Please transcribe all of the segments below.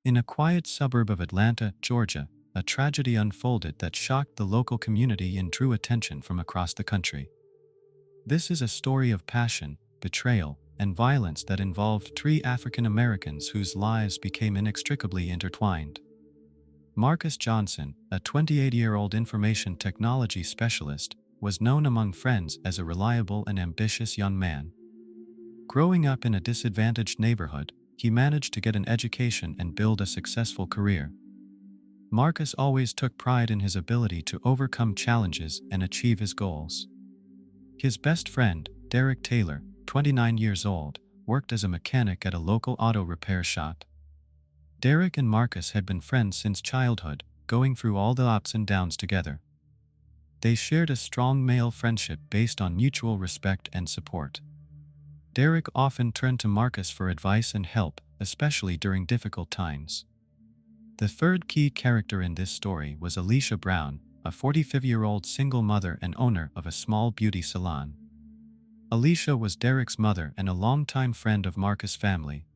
In a quiet suburb of Atlanta, Georgia, a tragedy unfolded that shocked the local community and drew attention from across the country. This is a story of passion, betrayal, and violence that involved three African Americans whose lives became inextricably intertwined. Marcus Johnson, a 28-year-old information technology specialist, was known among friends as a reliable and ambitious young man. Growing up in a disadvantaged neighborhood, he managed to get an education and build a successful career. Marcus always took pride in his ability to overcome challenges and achieve his goals. His best friend, Derek Taylor, 29 years old, worked as a mechanic at a local auto repair shop. Derek and Marcus had been friends since childhood, going through all the ups and downs together. They shared a strong male friendship based on mutual respect and support. Derek often turned to Marcus for advice and help, especially during difficult times. The third key character in this story was Alicia Brown, a 45-year-old single mother and owner of a small beauty salon. Alicia was Derek's mother and a longtime friend of Marcus' family.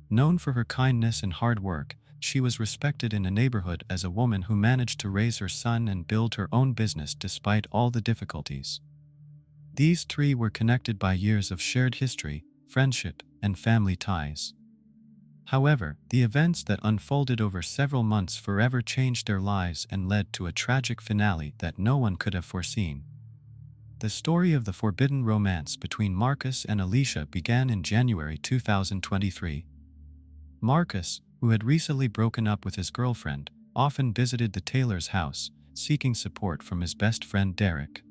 Known for her kindness and hard work, she was respected in the neighborhood as a woman who managed to raise her son and build her own business despite all the difficulties. These three were connected by years of shared history, friendship, and family ties. However, the events that unfolded over several months forever changed their lives and led to a tragic finale that no one could have foreseen. The story of the forbidden romance between Marcus and Alicia began in January 2023. Marcus, who had recently broken up with his girlfriend, often visited the Taylor's house, seeking support from his best friend Derek.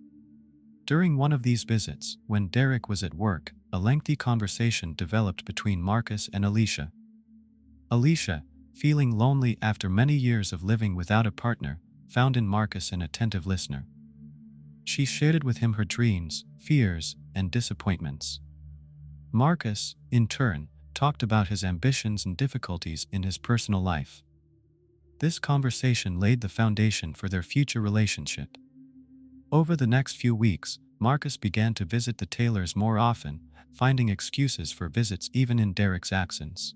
During one of these visits, when Derek was at work, a lengthy conversation developed between Marcus and Alicia. Alicia, feeling lonely after many years of living without a partner, found in Marcus an attentive listener. She shared with him her dreams, fears, and disappointments. Marcus, in turn, talked about his ambitions and difficulties in his personal life. This conversation laid the foundation for their future relationship. Over the next few weeks, Marcus began to visit the Taylors more often, finding excuses for visits even in Derek's absence.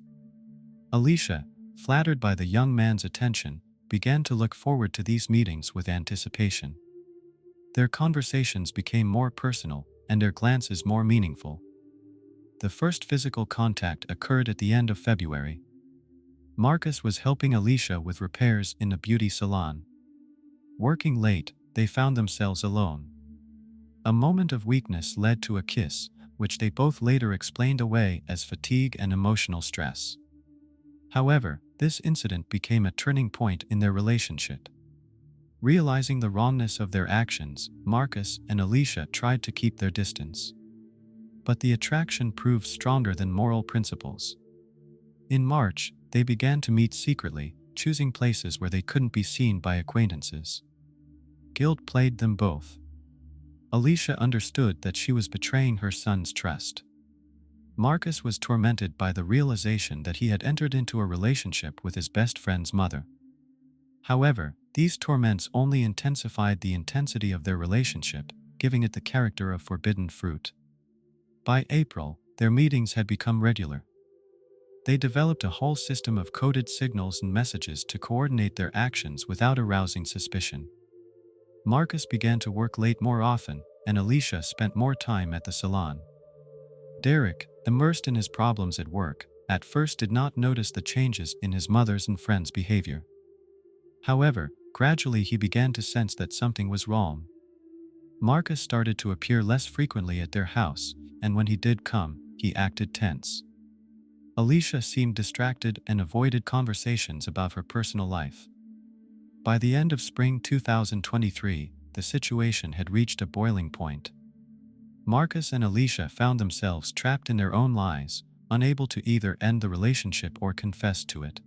Alicia, flattered by the young man's attention, began to look forward to these meetings with anticipation. Their conversations became more personal, and their glances more meaningful. The first physical contact occurred at the end of February. Marcus was helping Alicia with repairs in a beauty salon. Working late, they found themselves alone. A moment of weakness led to a kiss, which they both later explained away as fatigue and emotional stress. However, this incident became a turning point in their relationship. Realizing the wrongness of their actions, Marcus and Alicia tried to keep their distance. But the attraction proved stronger than moral principles. In March, they began to meet secretly, choosing places where they couldn't be seen by acquaintances. Guilt plagued them both. Alicia understood that she was betraying her son's trust. Marcus was tormented by the realization that he had entered into a relationship with his best friend's mother. However, these torments only intensified the intensity of their relationship, giving it the character of forbidden fruit. By April, their meetings had become regular. They developed a whole system of coded signals and messages to coordinate their actions without arousing suspicion. Marcus began to work late more often, and Alicia spent more time at the salon. Derek, immersed in his problems at work, at first did not notice the changes in his mother's and friends' behavior. However, gradually he began to sense that something was wrong. Marcus started to appear less frequently at their house, and when he did come, he acted tense. Alicia seemed distracted and avoided conversations about her personal life. By the end of spring 2023, the situation had reached a boiling point. Marcus and Alicia found themselves trapped in their own lies, unable to either end the relationship or confess to it.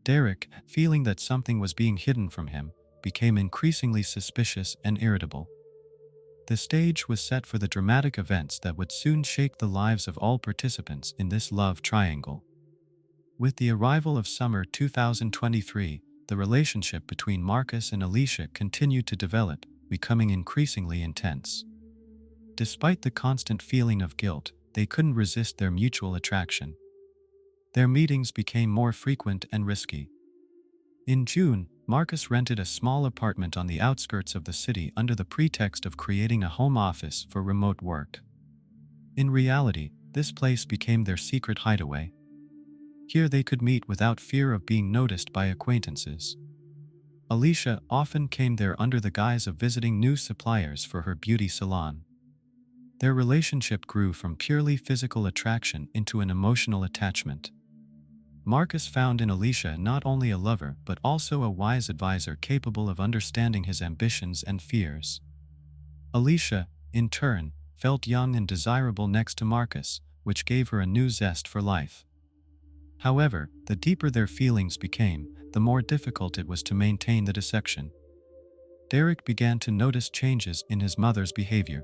Derek, feeling that something was being hidden from him, became increasingly suspicious and irritable. The stage was set for the dramatic events that would soon shake the lives of all participants in this love triangle. With the arrival of summer 2023, the relationship between Marcus and Alicia continued to develop, becoming increasingly intense. Despite the constant feeling of guilt, they couldn't resist their mutual attraction. Their meetings became more frequent and risky. In June, Marcus rented a small apartment on the outskirts of the city under the pretext of creating a home office for remote work. In reality, this place became their secret hideaway. Here they could meet without fear of being noticed by acquaintances. Alicia often came there under the guise of visiting new suppliers for her beauty salon. Their relationship grew from purely physical attraction into an emotional attachment. Marcus found in Alicia not only a lover but also a wise advisor capable of understanding his ambitions and fears. Alicia, in turn, felt young and desirable next to Marcus, which gave her a new zest for life. However, the deeper their feelings became, the more difficult it was to maintain the deception. Derek began to notice changes in his mother's behavior.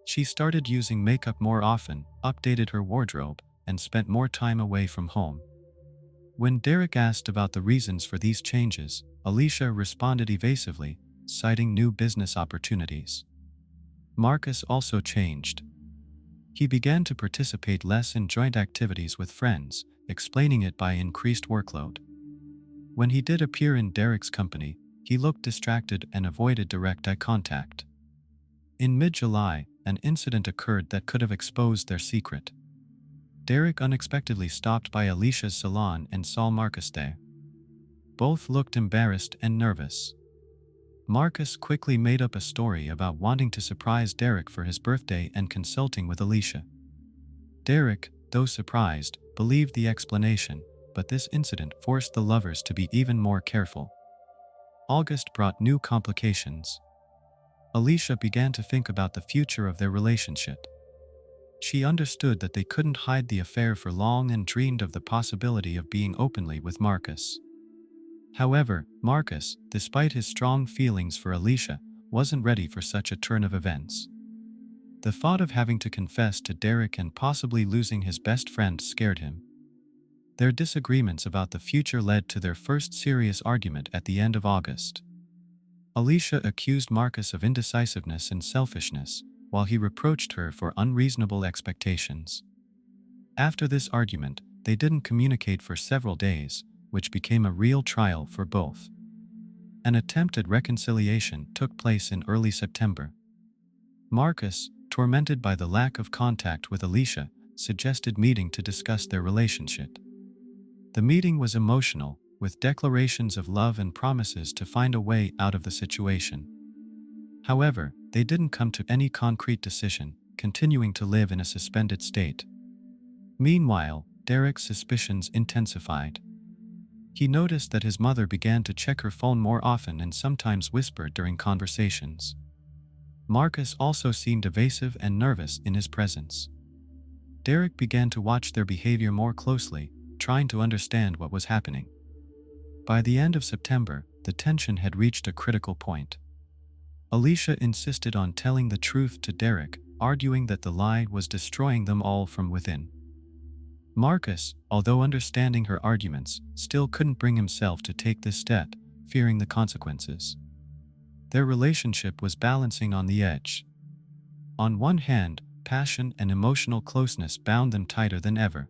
She started using makeup more often, updated her wardrobe, and spent more time away from home. When Derek asked about the reasons for these changes, Alicia responded evasively, citing new business opportunities. Marcus also changed. He began to participate less in joint activities with friends, explaining it by increased workload. When he did appear in Derek's company, he looked distracted and avoided direct eye contact. In mid-July, an incident occurred that could have exposed their secret. Derek unexpectedly stopped by Alicia's salon and saw Marcus there. Both looked embarrassed and nervous. Marcus quickly made up a story about wanting to surprise Derek for his birthday and consulting with Alicia. Derek, though surprised, believed the explanation, but this incident forced the lovers to be even more careful. August brought new complications. Alicia began to think about the future of their relationship. She understood that they couldn't hide the affair for long and dreamed of the possibility of being openly with Marcus. However, Marcus, despite his strong feelings for Alicia, wasn't ready for such a turn of events. The thought of having to confess to Derek and possibly losing his best friend scared him. Their disagreements about the future led to their first serious argument at the end of August. Alicia accused Marcus of indecisiveness and selfishness, while he reproached her for unreasonable expectations. After this argument, they didn't communicate for several days, which became a real trial for both. An attempt at reconciliation took place in early September. Marcus, tormented by the lack of contact with Alicia, suggested meeting to discuss their relationship. The meeting was emotional, with declarations of love and promises to find a way out of the situation. However, they didn't come to any concrete decision, continuing to live in a suspended state. Meanwhile, Derek's suspicions intensified. He noticed that his mother began to check her phone more often and sometimes whispered during conversations. Marcus also seemed evasive and nervous in his presence. Derek began to watch their behavior more closely, trying to understand what was happening. By the end of September, the tension had reached a critical point. Alicia insisted on telling the truth to Derek, arguing that the lie was destroying them all from within. Marcus, although understanding her arguments, still couldn't bring himself to take this step, fearing the consequences. Their relationship was balancing on the edge. On one hand, passion and emotional closeness bound them tighter than ever.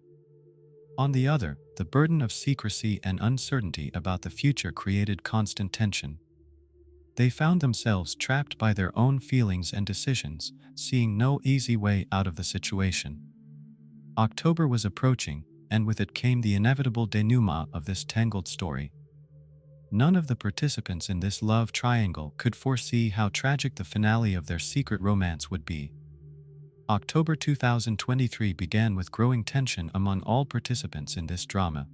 On the other, the burden of secrecy and uncertainty about the future created constant tension. They found themselves trapped by their own feelings and decisions, seeing no easy way out of the situation. October was approaching, and with it came the inevitable denouement of this tangled story. None of the participants in this love triangle could foresee how tragic the finale of their secret romance would be. October 2023 began with growing tension among all participants in this drama.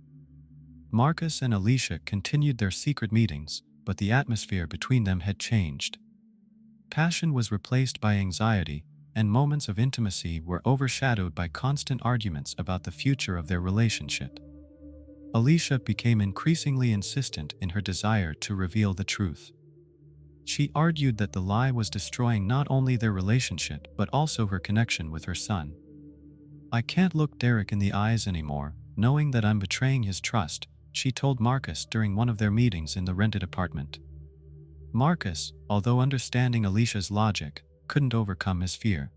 Marcus and Alicia continued their secret meetings, but the atmosphere between them had changed. Passion was replaced by anxiety, and moments of intimacy were overshadowed by constant arguments about the future of their relationship. Alicia became increasingly insistent in her desire to reveal the truth. She argued that the lie was destroying not only their relationship but also her connection with her son. "I can't look Derek in the eyes anymore, knowing that I'm betraying his trust," she told Marcus during one of their meetings in the rented apartment. Marcus, although understanding Alicia's logic, couldn't overcome his fear.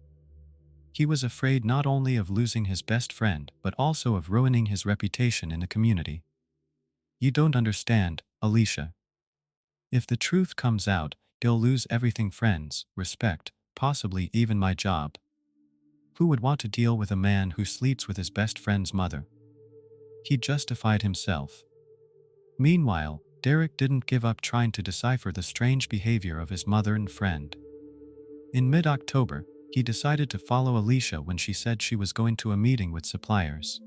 He was afraid not only of losing his best friend but also of ruining his reputation in the community. You don't understand, Alicia. If the truth comes out, he'll lose everything: friends, respect, possibly even my job. Who would want to deal with a man who sleeps with his best friend's mother? He justified himself. Meanwhile, Derek didn't give up trying to decipher the strange behavior of his mother and friend. In mid-October, he decided to follow Alicia when she said she was going to a meeting with suppliers.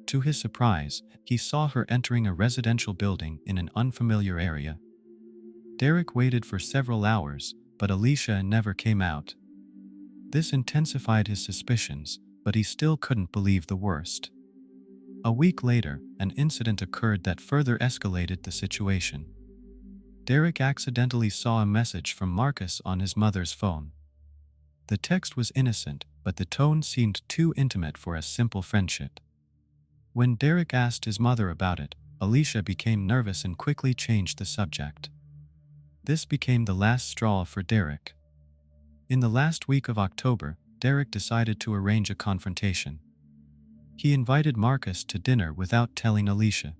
To his surprise, he saw her entering a residential building in an unfamiliar area. Derek waited for several hours, but Alicia never came out. This intensified his suspicions, but he still couldn't believe the worst. A week later, an incident occurred that further escalated the situation. Derek accidentally saw a message from Marcus on his mother's phone. The text was innocent, but the tone seemed too intimate for a simple friendship. When Derek asked his mother about it, Alicia became nervous and quickly changed the subject. This became the last straw for Derek. In the last week of October, Derek decided to arrange a confrontation. He invited Marcus to dinner without telling Alicia.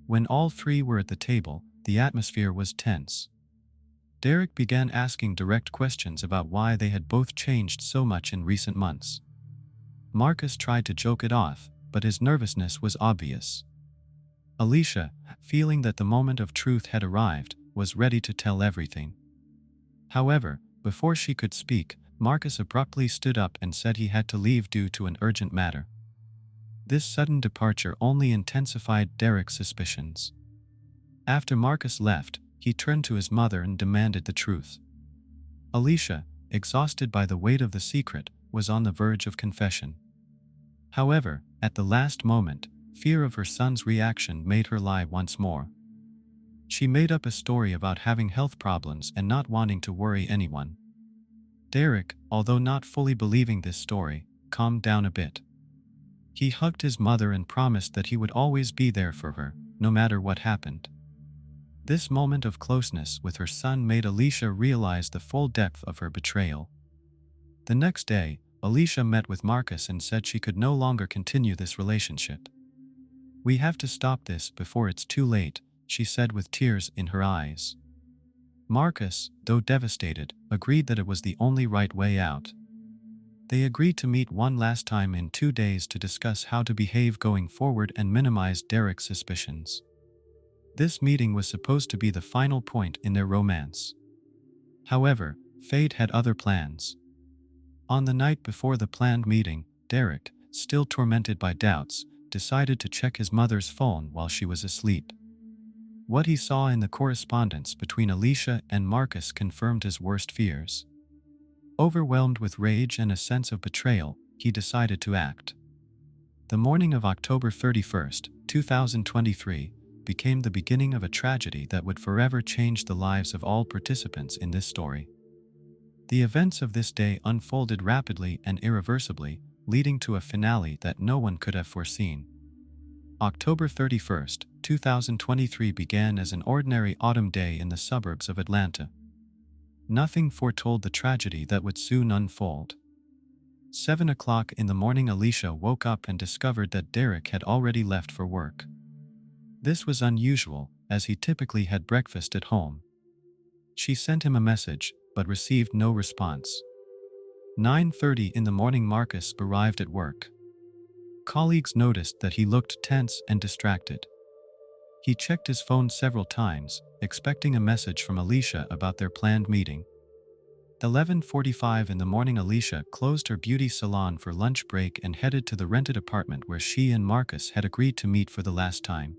When all three were at the table, the atmosphere was tense. Derek began asking direct questions about why they had both changed so much in recent months. Marcus tried to joke it off, but his nervousness was obvious. Alicia, feeling that the moment of truth had arrived, was ready to tell everything. However, before she could speak, Marcus abruptly stood up and said he had to leave due to an urgent matter. This sudden departure only intensified Derek's suspicions. After Marcus left, he turned to his mother and demanded the truth. Alicia, exhausted by the weight of the secret, was on the verge of confession. However, at the last moment, fear of her son's reaction made her lie once more. She made up a story about having health problems and not wanting to worry anyone. Derek, although not fully believing this story, calmed down a bit. He hugged his mother and promised that he would always be there for her, no matter what happened. This moment of closeness with her son made Alicia realize the full depth of her betrayal. The next day, Alicia met with Marcus and said she could no longer continue this relationship. "We have to stop this before it's too late," she said with tears in her eyes. Marcus, though devastated, agreed that it was the only right way out. They agreed to meet one last time in 2 days to discuss how to behave going forward and minimize Derek's suspicions. This meeting was supposed to be the final point in their romance. However, fate had other plans. On the night before the planned meeting, Derek, still tormented by doubts, decided to check his mother's phone while she was asleep. What he saw in the correspondence between Alicia and Marcus confirmed his worst fears. Overwhelmed with rage and a sense of betrayal, he decided to act. The morning of October 31st, 2023, became the beginning of a tragedy that would forever change the lives of all participants in this story. The events of this day unfolded rapidly and irreversibly, leading to a finale that no one could have foreseen. October 31st, 2023 began as an ordinary autumn day in the suburbs of Atlanta. Nothing foretold the tragedy that would soon unfold. 7 o'clock in the morning, Alicia woke up and discovered that Derek had already left for work. This was unusual, as he typically had breakfast at home. She sent him a message, but received no response. 9:30 in the morning, Marcus arrived at work. Colleagues noticed that he looked tense and distracted. He checked his phone several times, expecting a message from Alicia about their planned meeting. 11:45 in the morning, Alicia closed her beauty salon for lunch break and headed to the rented apartment where she and Marcus had agreed to meet for the last time.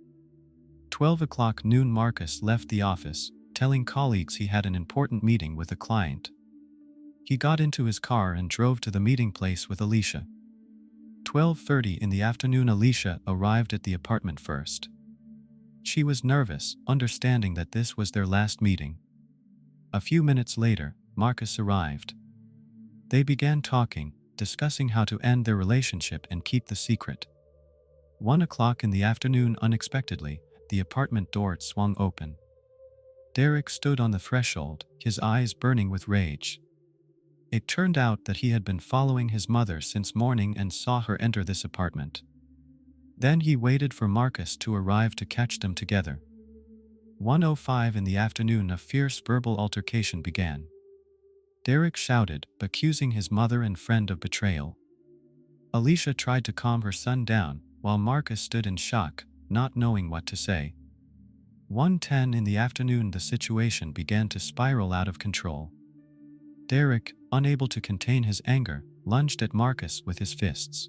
12 o'clock noon, Marcus left the office, telling colleagues he had an important meeting with a client. He got into his car and drove to the meeting place with Alicia. 12:30 in the afternoon, Alicia arrived at the apartment first. She was nervous, understanding that this was their last meeting. A few minutes later, Marcus arrived. They began talking, discussing how to end their relationship and keep the secret. 1 o'clock in the afternoon, unexpectedly, the apartment door swung open. Derek stood on the threshold, his eyes burning with rage. It turned out that he had been following his mother since morning and saw her enter this apartment. Then he waited for Marcus to arrive to catch them together. 1:05 in the afternoon, a fierce verbal altercation began. Derek shouted, accusing his mother and friend of betrayal. Alicia tried to calm her son down, while Marcus stood in shock, not knowing what to say. 1:10 in the afternoon, the situation began to spiral out of control. Derek, unable to contain his anger, lunged at Marcus with his fists.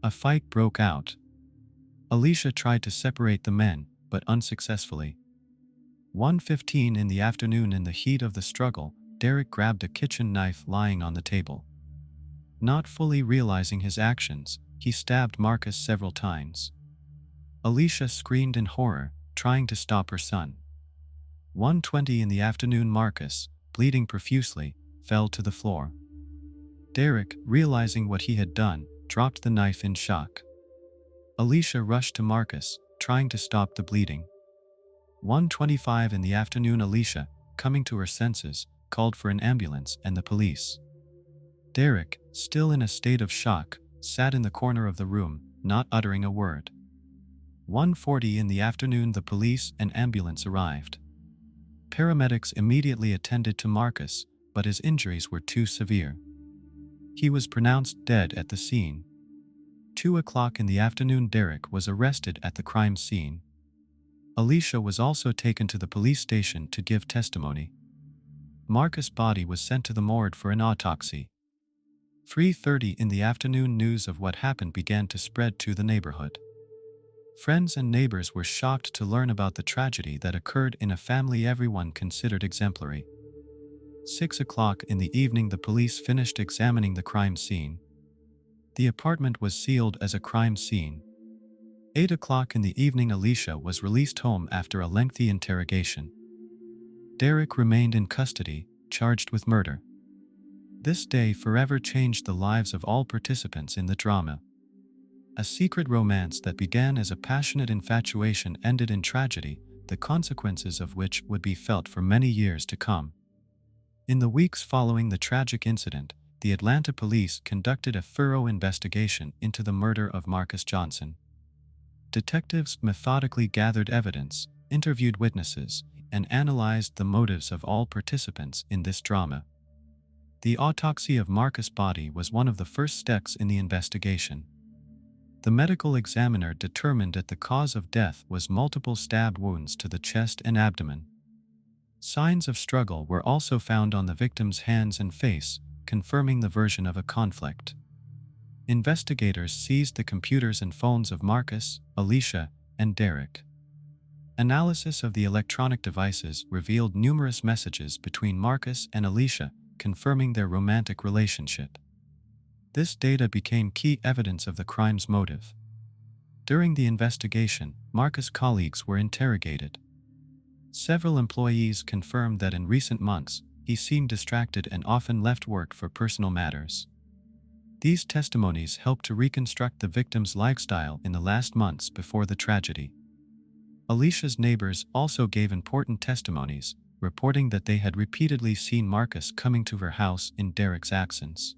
A fight broke out. Alicia tried to separate the men, but unsuccessfully. 1:15 in the afternoon, in the heat of the struggle, Derek grabbed a kitchen knife lying on the table. Not fully realizing his actions, he stabbed Marcus several times. Alicia screamed in horror, trying to stop her son. 1:20 in the afternoon, Marcus, bleeding profusely, fell to the floor. Derek, realizing what he had done, dropped the knife in shock. Alicia rushed to Marcus, trying to stop the bleeding. 1:25 in the afternoon, Alicia, coming to her senses, called for an ambulance and the police. Derek, still in a state of shock, sat in the corner of the room, not uttering a word. 1:40 in the afternoon, the police and ambulance arrived. Paramedics immediately attended to Marcus, but his injuries were too severe. He was pronounced dead at the scene. 2:00 in the afternoon, Derek was arrested at the crime scene. Alicia was also taken to the police station to give testimony. Marcus' body was sent to the morgue for an autopsy. 3:30 in the afternoon, news of what happened began to spread to the neighborhood. Friends and neighbors were shocked to learn about the tragedy that occurred in a family everyone considered exemplary. 6:00 in the evening, the police finished examining the crime scene. The apartment was sealed as a crime scene. 8:00 in the evening, Alicia was released home after a lengthy interrogation. Derek remained in custody, charged with murder. This day forever changed the lives of all participants in the drama. A secret romance that began as a passionate infatuation ended in tragedy, the consequences of which would be felt for many years to come. In the weeks following the tragic incident, the Atlanta police conducted a thorough investigation into the murder of Marcus Johnson. Detectives methodically gathered evidence, interviewed witnesses, and analyzed the motives of all participants in this drama. The autopsy of Marcus' body was one of the first steps in the investigation. The medical examiner determined that the cause of death was multiple stab wounds to the chest and abdomen. Signs of struggle were also found on the victim's hands and face, confirming the version of a conflict. Investigators seized the computers and phones of Marcus, Alicia, and Derek. Analysis of the electronic devices revealed numerous messages between Marcus and Alicia, confirming their romantic relationship. This data became key evidence of the crime's motive. During the investigation, Marcus' colleagues were interrogated. Several employees confirmed that in recent months, he seemed distracted and often left work for personal matters. These testimonies helped to reconstruct the victim's lifestyle in the last months before the tragedy. Alicia's neighbors also gave important testimonies, reporting that they had repeatedly seen Marcus coming to her house in Derek's absence.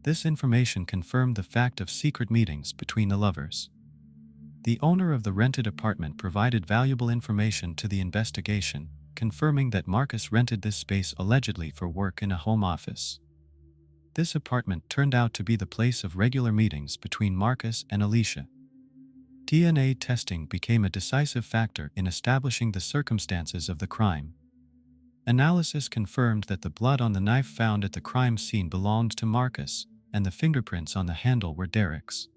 This information confirmed the fact of secret meetings between the lovers. The owner of the rented apartment provided valuable information to the investigation, confirming that Marcus rented this space allegedly for work in a home office. This apartment turned out to be the place of regular meetings between Marcus and Alicia. DNA testing became a decisive factor in establishing the circumstances of the crime. Analysis confirmed that the blood on the knife found at the crime scene belonged to Marcus, and the fingerprints on the handle were Derek's.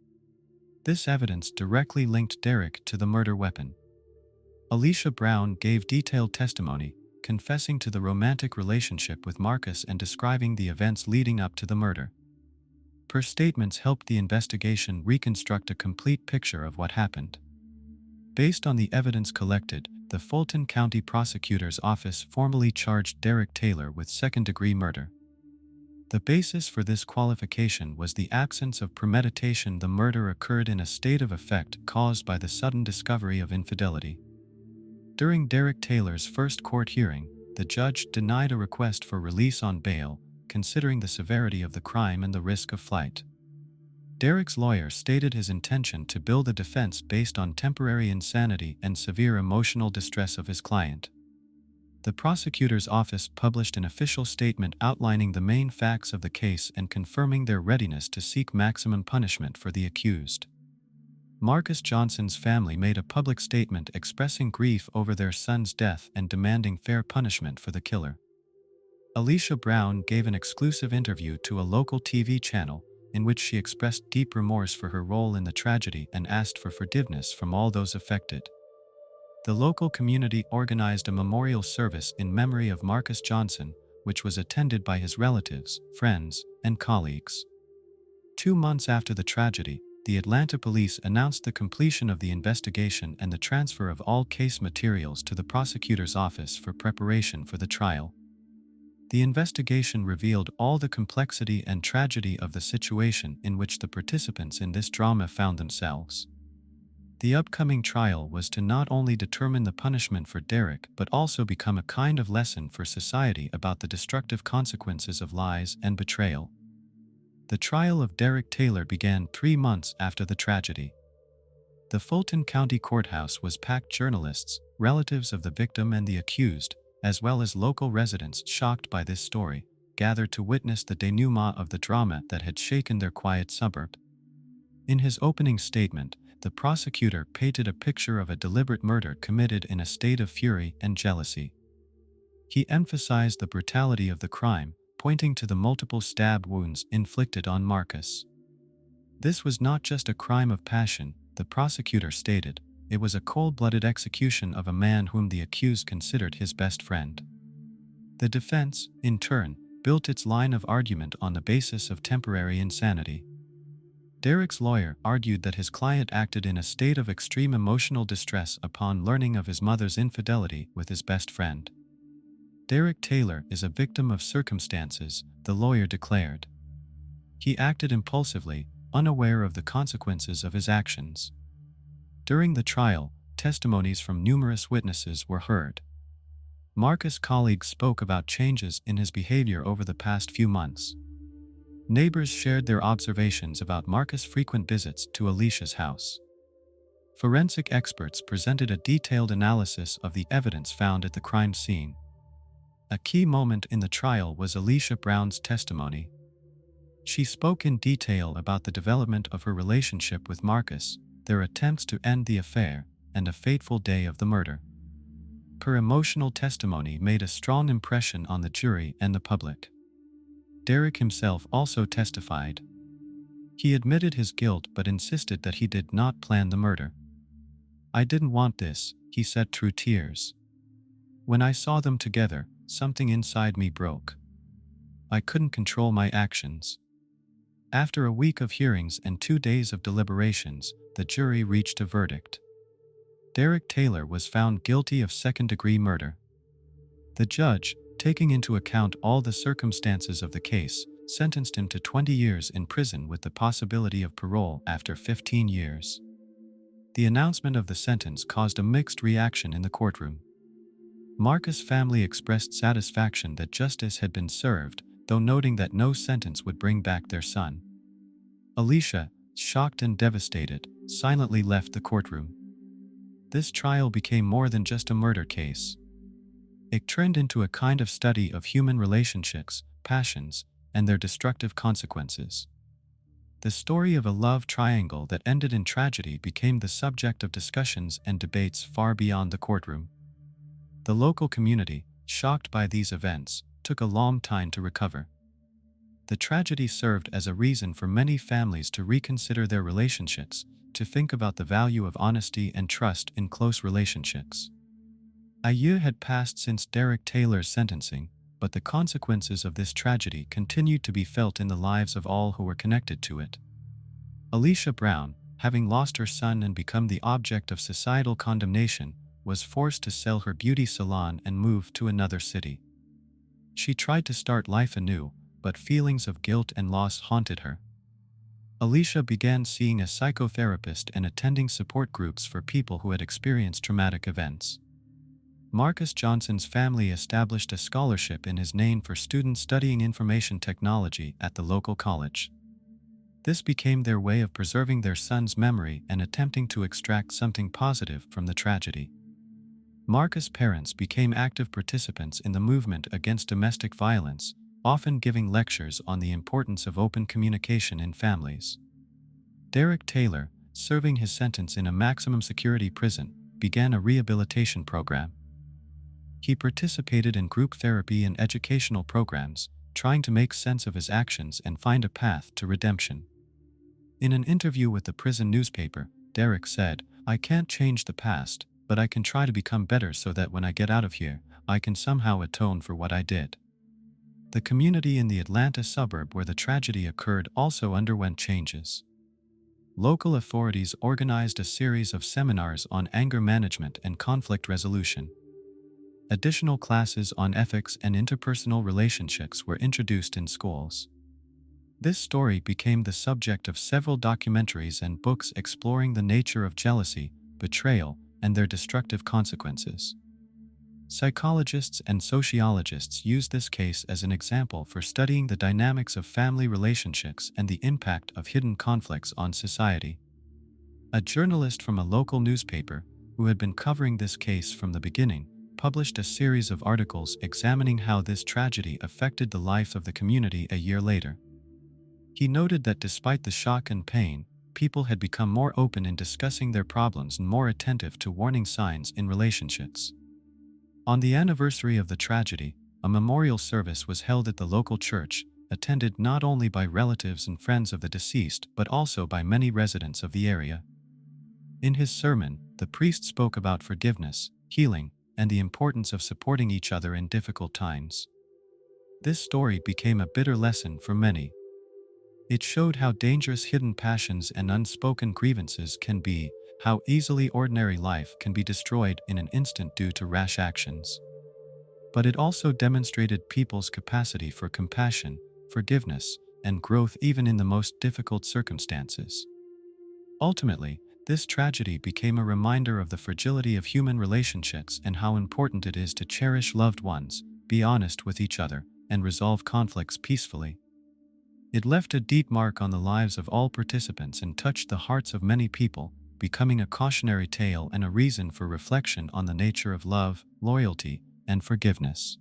This evidence directly linked Derek to the murder weapon. Alicia Brown gave detailed testimony, confessing to the romantic relationship with Marcus and describing the events leading up to the murder. Her statements helped the investigation reconstruct a complete picture of what happened. Based on the evidence collected, the Fulton County Prosecutor's Office formally charged Derek Taylor with second-degree murder. The basis for this qualification was the absence of premeditation. The murder occurred in a state of affect caused by the sudden discovery of infidelity. During Derek Taylor's first court hearing, the judge denied a request for release on bail, considering the severity of the crime and the risk of flight. Derek's lawyer stated his intention to build a defense based on temporary insanity and severe emotional distress of his client. The prosecutor's office published an official statement outlining the main facts of the case and confirming their readiness to seek maximum punishment for the accused. Marcus Johnson's family made a public statement expressing grief over their son's death and demanding fair punishment for the killer. Alicia Brown gave an exclusive interview to a local TV channel in which she expressed deep remorse for her role in the tragedy and asked for forgiveness from all those affected. The local community organized a memorial service in memory of Marcus Johnson, which was attended by his relatives, friends, and colleagues. 2 months after the tragedy, the Atlanta police announced the completion of the investigation and the transfer of all case materials to the prosecutor's office for preparation for the trial. The investigation revealed all the complexity and tragedy of the situation in which the participants in this drama found themselves. The upcoming trial was to not only determine the punishment for Derek but also become a kind of lesson for society about the destructive consequences of lies and betrayal. The trial of Derek Taylor began 3 months after the tragedy. The Fulton County Courthouse was packed. Journalists, relatives of the victim and the accused, as well as local residents shocked by this story, gathered to witness the denouement of the drama that had shaken their quiet suburb. In his opening statement, the prosecutor painted a picture of a deliberate murder committed in a state of fury and jealousy. He emphasized the brutality of the crime, pointing to the multiple stab wounds inflicted on Marcus. This was not just a crime of passion, the prosecutor stated. It was a cold-blooded execution of a man whom the accused considered his best friend. The defense, in turn, built its line of argument on the basis of temporary insanity. Derek's lawyer argued that his client acted in a state of extreme emotional distress upon learning of his mother's infidelity with his best friend. Derek Taylor is a victim of circumstances, the lawyer declared. He acted impulsively, unaware of the consequences of his actions. During the trial, testimonies from numerous witnesses were heard. Marcus' colleagues spoke about changes in his behavior over the past few months. Neighbors shared their observations about Marcus' frequent visits to Alicia's house. Forensic experts presented a detailed analysis of the evidence found at the crime scene. A key moment in the trial was Alicia Brown's testimony. She spoke in detail about the development of her relationship with Marcus, their attempts to end the affair, and a fateful day of the murder. Her emotional testimony made a strong impression on the jury and the public. Derek himself also testified. He admitted his guilt but insisted that he did not plan the murder. "I didn't want this," he said through tears. "When I saw them together, something inside me broke. I couldn't control my actions." After a week of hearings and 2 days of deliberations, the jury reached a verdict. Derek Taylor was found guilty of second-degree murder. The judge, taking into account all the circumstances of the case, sentenced him to 20 years in prison with the possibility of parole after 15 years. The announcement of the sentence caused a mixed reaction in the courtroom. Marcus' family expressed satisfaction that justice had been served, though noting that no sentence would bring back their son. Alicia, shocked and devastated, silently left the courtroom. This trial became more than just a murder case. It turned into a kind of study of human relationships, passions, and their destructive consequences. The story of a love triangle that ended in tragedy became the subject of discussions and debates far beyond the courtroom. The local community, shocked by these events, took a long time to recover. The tragedy served as a reason for many families to reconsider their relationships, to think about the value of honesty and trust in close relationships. A year had passed since Derek Taylor's sentencing, but the consequences of this tragedy continued to be felt in the lives of all who were connected to it. Alicia Brown, having lost her son and become the object of societal condemnation, was forced to sell her beauty salon and move to another city. She tried to start life anew, but feelings of guilt and loss haunted her. Alicia began seeing a psychotherapist and attending support groups for people who had experienced traumatic events. Marcus Johnson's family established a scholarship in his name for students studying information technology at the local college. This became their way of preserving their son's memory and attempting to extract something positive from the tragedy. Marcus' parents became active participants in the movement against domestic violence, often giving lectures on the importance of open communication in families. Derek Taylor, serving his sentence in a maximum security prison, began a rehabilitation program. He participated in group therapy and educational programs, trying to make sense of his actions and find a path to redemption. In an interview with the prison newspaper, Derek said, "I can't change the past, but I can try to become better so that when I get out of here, I can somehow atone for what I did." The community in the Atlanta suburb where the tragedy occurred also underwent changes. Local authorities organized a series of seminars on anger management and conflict resolution. Additional classes on ethics and interpersonal relationships were introduced in schools. This story became the subject of several documentaries and books exploring the nature of jealousy, betrayal, and their destructive consequences. Psychologists and sociologists use this case as an example for studying the dynamics of family relationships and the impact of hidden conflicts on society. A journalist from a local newspaper, who had been covering this case from the beginning, published a series of articles examining how this tragedy affected the life of the community a year later. He noted that despite the shock and pain, people had become more open in discussing their problems and more attentive to warning signs in relationships. On the anniversary of the tragedy, a memorial service was held at the local church, attended not only by relatives and friends of the deceased but also by many residents of the area. In his sermon, the priest spoke about forgiveness, healing, and the importance of supporting each other in difficult times. This story became a bitter lesson for many. It showed how dangerous hidden passions and unspoken grievances can be, how easily ordinary life can be destroyed in an instant due to rash actions. But it also demonstrated people's capacity for compassion, forgiveness, and growth even in the most difficult circumstances. Ultimately, this tragedy became a reminder of the fragility of human relationships and how important it is to cherish loved ones, be honest with each other, and resolve conflicts peacefully. It left a deep mark on the lives of all participants and touched the hearts of many people, becoming a cautionary tale and a reason for reflection on the nature of love, loyalty, and forgiveness.